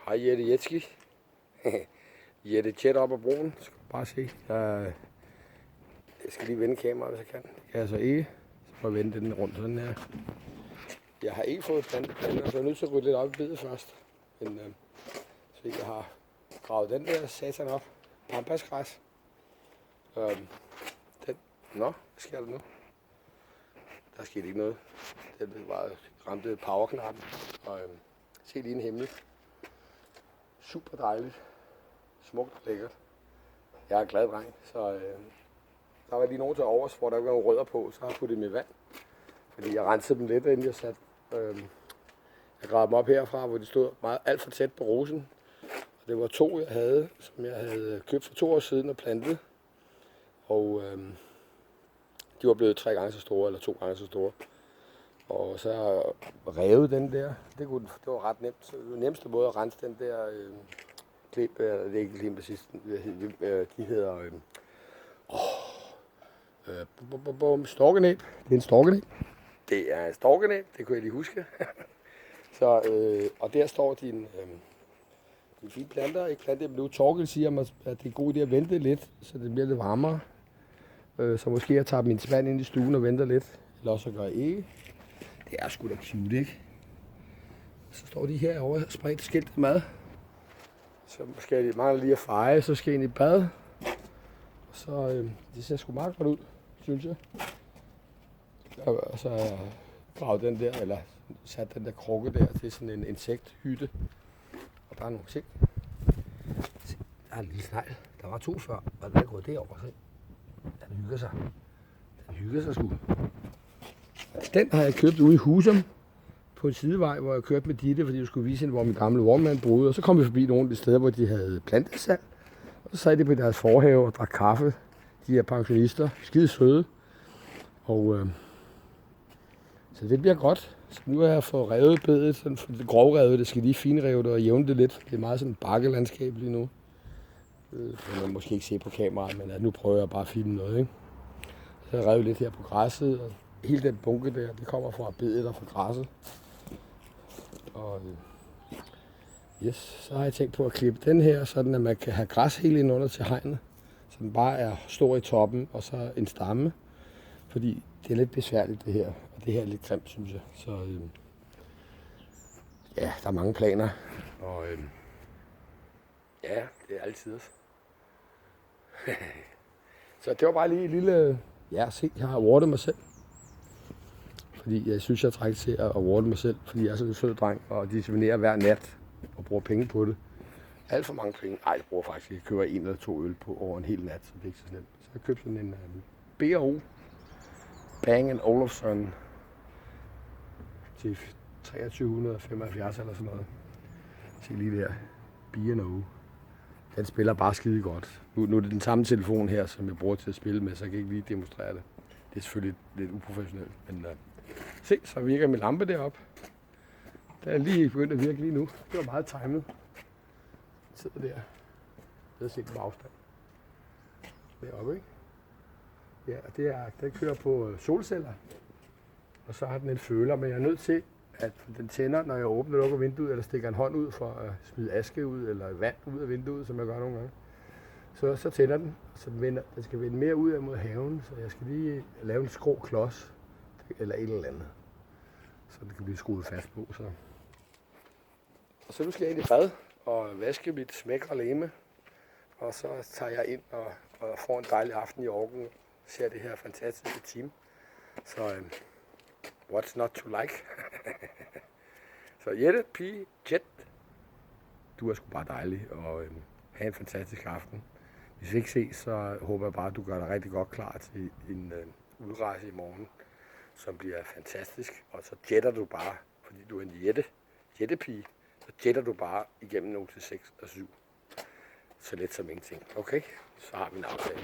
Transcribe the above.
Hej Jette Jetski. Jette Jet op ad broen. Skal du bare se. Jeg skal lige vende kameraet, hvis jeg kan. Det kan jeg så ikke. Så må jeg vende den rundt sådan her. Jeg har ikke fået planteplaner, så jeg er nødt til at gå lidt op i bedet først. Men så jeg har gravet den der satan op. Pampasgræs. Nå, hvad sker der nu? Der skete ikke noget. Den var ramte powerknappen. Og se lige en himmel. Super dejligt. Smukt og lækkert. Jeg er en glad dreng, så der var lige nogen til overs, hvor der var nogle rødder på, så har jeg puttet dem i vand. Fordi jeg rensede dem lidt, inden jeg satte. Jeg gravede dem op herfra, hvor de stod meget alt for tæt på rosen. Og det var 2, jeg havde, som jeg havde købt for 2 år siden og plantet. Og de var blevet 3 gange så store, eller 2 gange så store. Og så har jeg revet den der. Det var ret nemt. Så det var nemmeste måde at rense den der klip. Det er ikke klimassisten. De hedder storkenæb. Det er en storkenæb. Det er en storkenæb, det kunne jeg lige huske. Så, og der står de fine planter. Ikke planter dem nu. Torkel siger mig, at det er god idé at vente lidt, så det bliver lidt varmere. Så måske jeg tager min spand ind i stuen og venter lidt. Eller også gør jeg ikke. Det er sgu da cute, ikke? Så står de herovre spredt skilt mad. Så skal de mangler lige at feje, så skal jeg ind i bad. Så det ser sgu meget godt ud, synes jeg. Og så har jeg gravet den der, eller sat den der krukke der til sådan en insekthytte. Og der er nogle ting. Der er en lille snegl. Der var 2 før, og den er gået derover. Så den hygger sig. Den hygger sig sgu. Den har jeg købt ude i Husum på en sidevej, hvor jeg kørte med Ditte, fordi jeg skulle vise hende, hvor min gamle vognmand boede. Og så kom vi forbi nogle af de steder, hvor de havde plantesand. Og så sad de på deres forhave og drak kaffe. De her pensionister, skide søde. Og så det bliver godt. Så nu har jeg fået revet bedet, sådan for det grovrevet, det skal lige finrevet det og jævne det lidt. Det er meget sådan et bakkelandskab lige nu. Det kan man måske ikke se på kameraet, men nu prøver jeg bare at filme noget, ikke? Så jeg revet lidt her på græsset, og hele den bunke der, det kommer fra bedet og fra græsset. Og yes, så har jeg tænkt på at klippe den her, sådan at man kan have græs helt ind under til hegnet. Så den bare er stor i toppen, og så en stamme. Fordi det er lidt besværligt det her, og det her er lidt grimt, synes jeg. Så ja, der er mange planer, og ja, det er altid også. Så det var bare lige et lille, ja, se, jeg har awardet mig selv. Fordi jeg synes, jeg trækker til at awarde mig selv, fordi jeg er sådan en sød dreng, og disciplinerer hver nat og bruger penge på det. Alt for mange penge. Ej, jeg bruger faktisk ikke. Jeg køber 1 eller 2 øl på over en hel nat, så det er ikke så slemt. Så jeg købte sådan en B&O Bang & Olufsen til 2375 eller sådan noget. Se lige der. B&O. Den spiller bare skide godt. Nu er det den samme telefon her, som jeg bruger til at spille med, så jeg kan ikke lige demonstrere det. Det er selvfølgelig lidt uprofessionelt, men se, så virker min lampe deroppe. Den er lige begyndt at virke lige nu. Det var meget timet. Den sidder der. Lad os se på afstand. Deroppe, ikke? Ja, den kører på solceller. Og så har den en føler, men jeg er nødt til, at den tænder, når jeg åbner og lukker vinduet, eller stikker en hånd ud for at smide aske ud, eller vand ud af vinduet, som jeg gør nogle gange. Så tænder den, så den skal vende mere ud mod haven, så jeg skal lige lave en skrå klods, eller et eller andet, så det kan blive skruet fast på. Og så nu skal jeg ind i bad og vaske mit smækre legeme, og så tager jeg ind og får en dejlig aften i Orken, ser det her fantastiske team. Så what's not to like? Så Jette, Pige, Jet, du er sgu bare dejlig, og have en fantastisk aften. Hvis vi ikke ses, så håber jeg bare, at du gør dig rigtig godt klar til en udrejse i morgen, som bliver fantastisk. Og så jetter du bare, fordi du er en jettepige, så jetter du bare igennem 0 til 6 og 7. Så let som ingenting. Okay, så har vi en aftale.